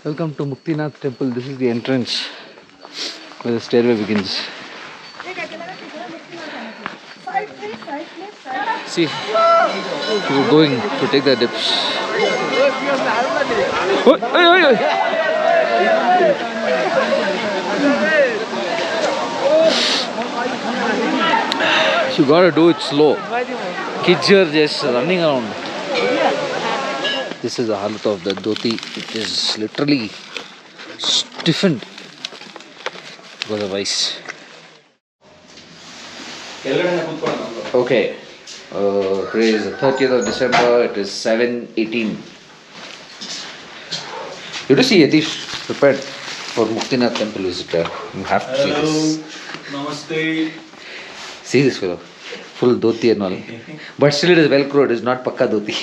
Welcome to Muktinath temple. This is the entrance where the stairway begins. See, we're going to take the dips. You gotta do it slow. Kids are just running around. This is the halat of the dhoti. It is literally stiffened because of ice. Okay, today is the 30th of December. It is 7:18. You have to see Yatish prepared for Muktinath temple visitor. You have to see this. Namaste. See this fellow, full dhoti and all. But still it is velcro, it is not pakka dhoti.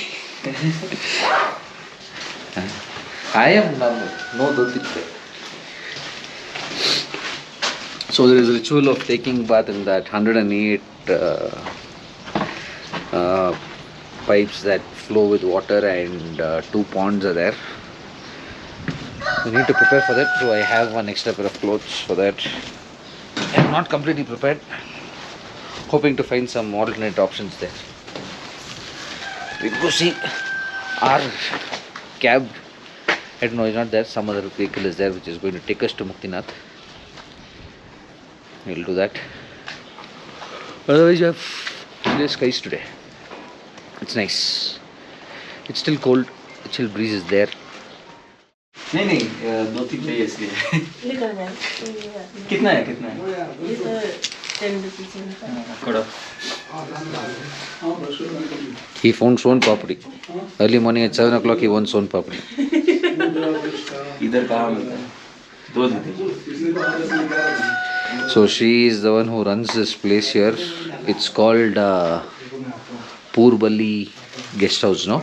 I am no dhoti today. So there is a ritual of taking bath in that 108 pipes that flow with water, and 2 ponds are there. We need to prepare for that, so I have one extra pair of clothes for that. I am not completely prepared. Hoping to find some alternate options there. We go see our cab. I don't know, it's not there. Some other vehicle is there which is going to take us to Muktinath. We'll do that. Otherwise, you have clear skies today. It's nice. It's still cold. The chill breeze is there. नहीं धोती चाहिए इसलिए कितना है 10 rupees He found sown papdi. Early morning at 7 o'clock he won sown papdi. इधर कहाँ मिलता है 2 देते. So she is the one who runs this place here. It's called Poorbali guest house, no?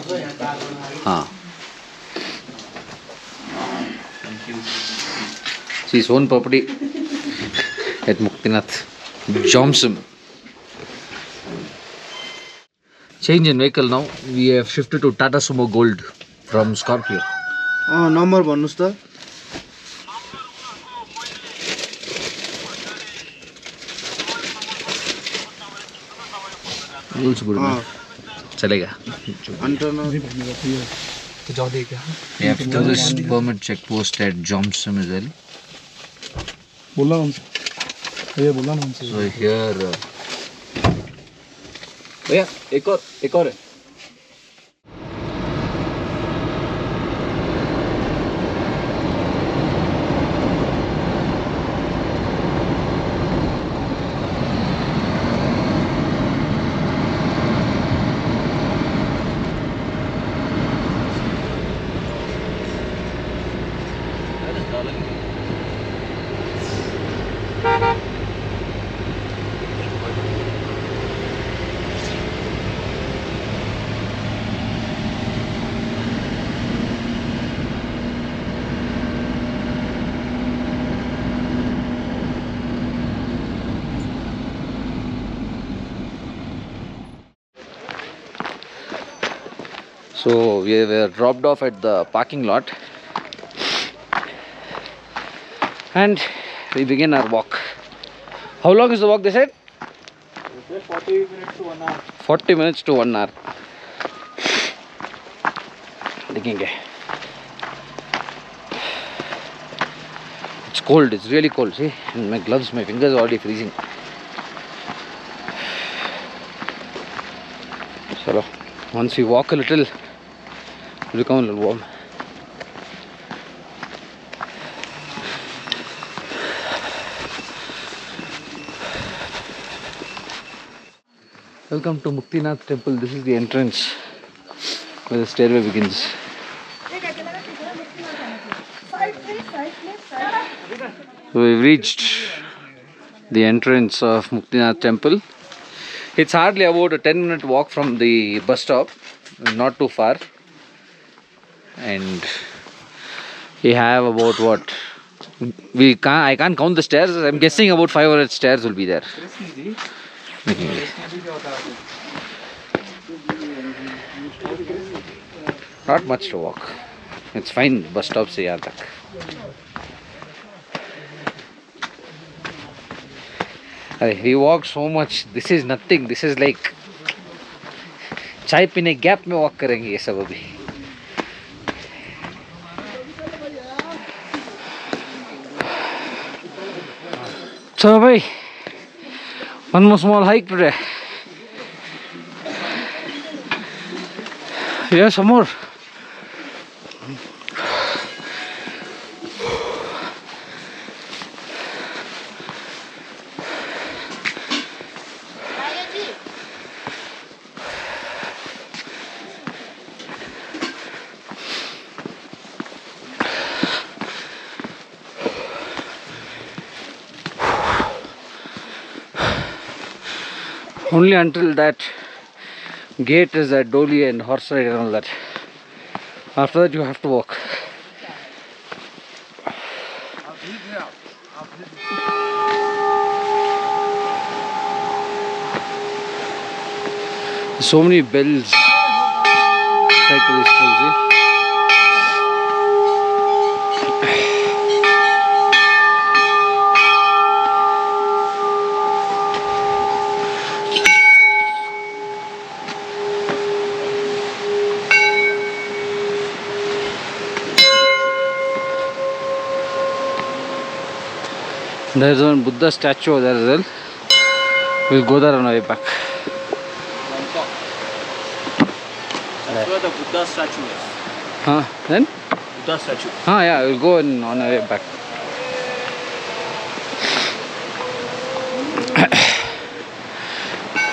She's own property at Muktinath. Johnson. Change in vehicle now. We have shifted to Tata Sumo Gold from Scorpio. Number भन्नुस् त. Rules good. चलेगा. We have tourist permit check post at Johnson as well. So here भैया एक और है. So we were dropped off at the parking lot and we begin our walk. How long is the walk, they said? 40 minutes to 1 hour. 40 minutes to 1 hour. देखेंगे. It's cold, it's really cold, see? And my gloves, my fingers are already freezing. So once we walk a little, it will become a little warm. Welcome to Muktinath temple. This is the entrance where the stairway begins. So we've reached the entrance of Muktinath temple. It's hardly about a 10-minute walk from the bus stop, not too far. And we have about what? I can't count the stairs. I'm guessing about 500 stairs will be there. Not much to walk. It's fine, bus stop से यहाँ तक. We walked so much. This is nothing. This is like चाय पीने gap में walk करेंगे ये सब अभी. So bhai, one more small hike today. Yeah, some more. Only until that gate is at dolly and horse ride and all that. After that you have to walk. So many bells tied to this pole, see? There's one Buddha statue over there as well. We'll go there on our way back. That's where the Buddha statue is. Huh? Then? Buddha statue. Yeah, we'll go on our way back.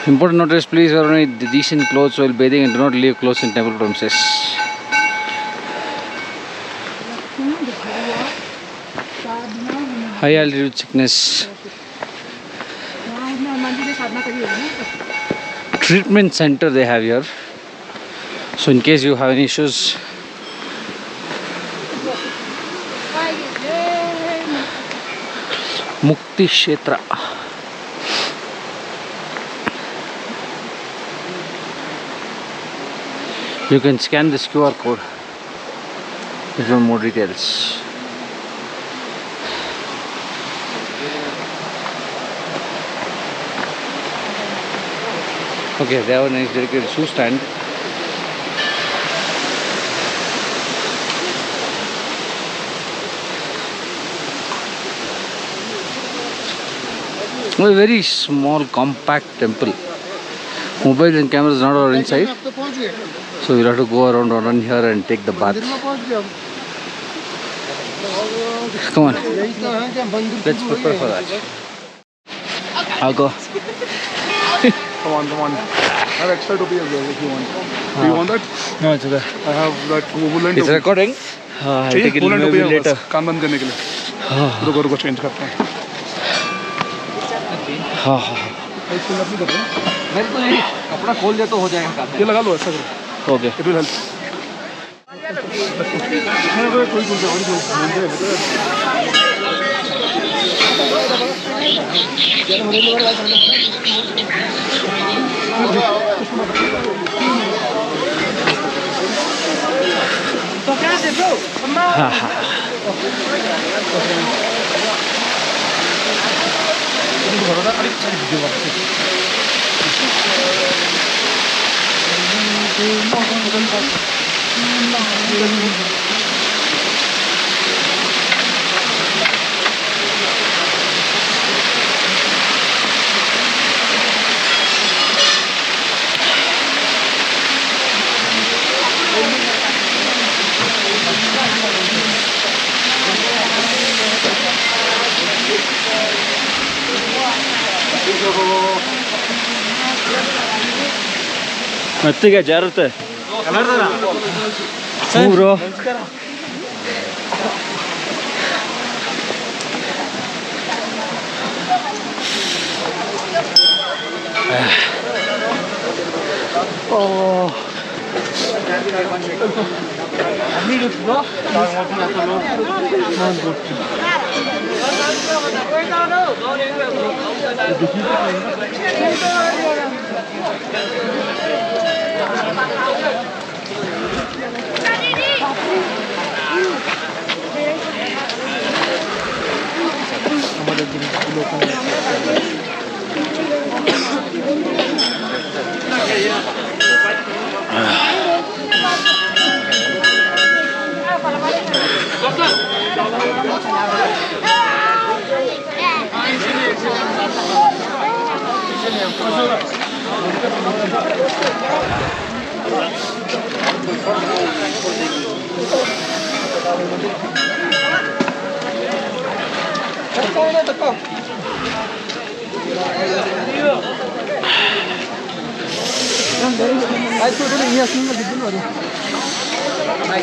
Important notice, please wear only decent clothes while bathing and do not leave clothes in temple premises. High altitude sickness. Treatment center they have here. So in case you have any issues, Mukti Kshetra. You can scan this QR code if you want more details. Okay, they have a nice dedicated shoe stand. A very small, compact temple. Mobiles and cameras not allowed inside. So we'll have to go around here and take the bath. Come on. Let's prepare for that. I'll go. Come on. I have extra topi as well if you want. Do you want that? No, it's okay. I have that woolen It's topi. recording. I'll चाहिए? take it woolen maybe topi है later. बस, कान बंद करने के लिए. रुको change करते हैं. इसको नहीं करते. मेरे को नहीं कपड़ा खोल दे तो हो जाएगा काम. ये लगा लो ऐसा करो. Okay. It will help. ಮೆತ್ತಿಗೆ ಜಾರುತ್ತೆ. Bro. Oh.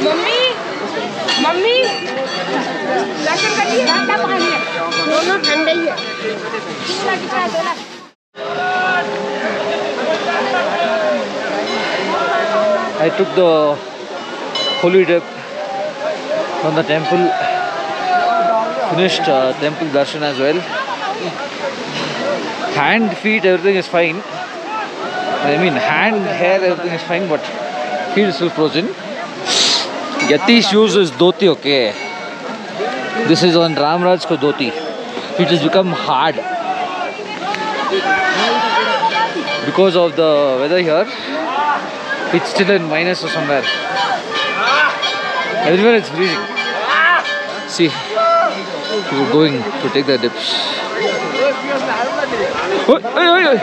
मम्मी मम्मी दर्शन करिए ठंडा पानी है दोनों ठंडे ही है I took the holy dip from the temple, finished temple darshan as well. Hand, feet, everything is fine. I mean, hand, hair, everything is fine, but feet is still frozen. Yati's shoes is dhoti, okay. This is on Ramraj's ko dhoti. It has become hard because of the weather here. It's still in minus or somewhere. Everywhere it's freezing. See, we're going to take the dips. Oi, oi, oi, oi.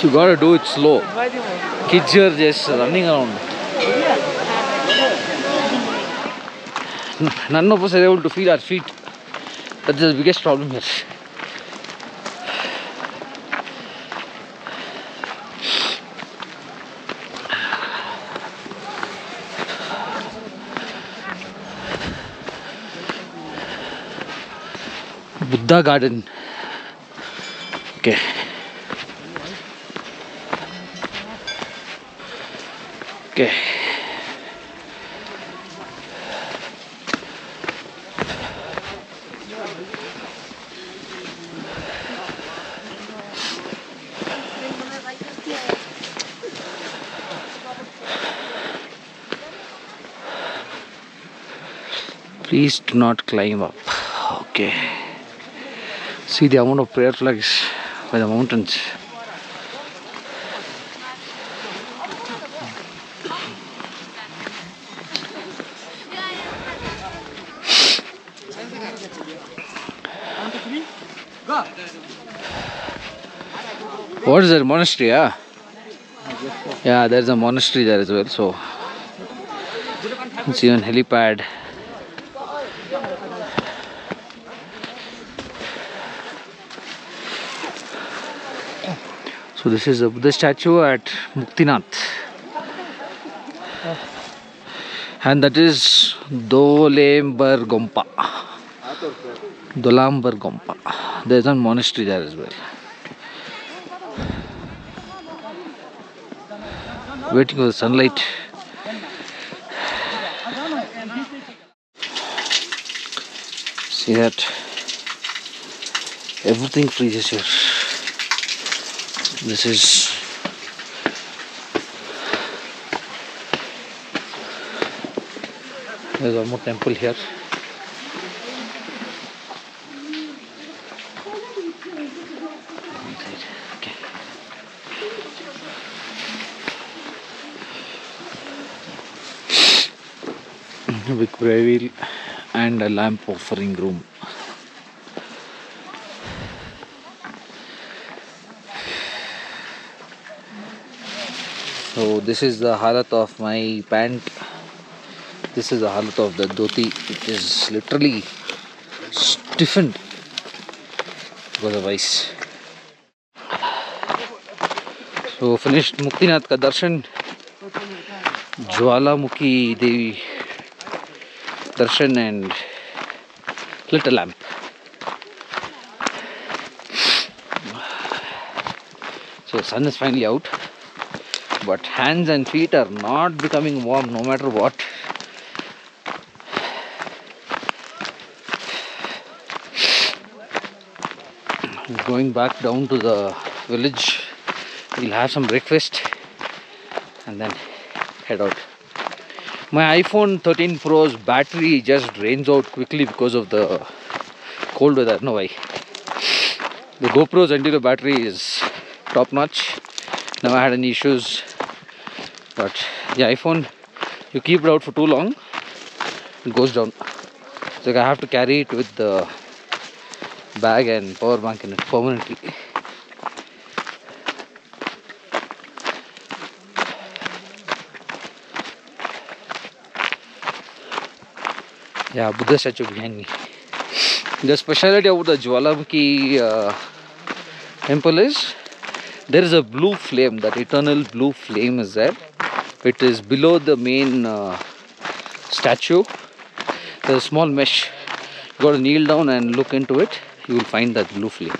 You gotta do it slow. Kids are just running around. None of us are able to feel our feet. That's the biggest problem here. Buddha garden. Okay. Okay. Please do not climb up. Okay. See the amount of prayer flags by the mountains. What is that monastery? Yeah, there's a monastery there as well. So it's even helipad. So this is a Buddha statue at Muktinath, and that is Dolambar Gompa. There's a monastery there as well. Waiting for the sunlight. See that? Everything freezes here. This is there's one more temple here. Okay. A big prayer wheel and a lamp offering room. So this is the halat of my pant. This is the halat of the dhoti. It is literally stiffened because of ice. So finished Muktinath ka darshan. Jwalamukhi Devi darshan and lit a lamp. So sun is finally out. But hands and feet are not becoming warm no matter what. Going back down to the village We'll have some breakfast and then head out. My iPhone 13 Pro's battery just drains out quickly because of the cold weather. No way. The GoPro's anterior battery is top notch. Never had any issues. But the iPhone, you keep it out for too long, it goes down. So I have to carry it with the bag and power bank in it permanently. Yeah, Buddha statue behind me. The speciality about the Jwalamukhi temple is there is a blue flame, that eternal blue flame is there. It is below the main statue. There's a small mesh. You got to kneel down and look into it. You will find that blue flame.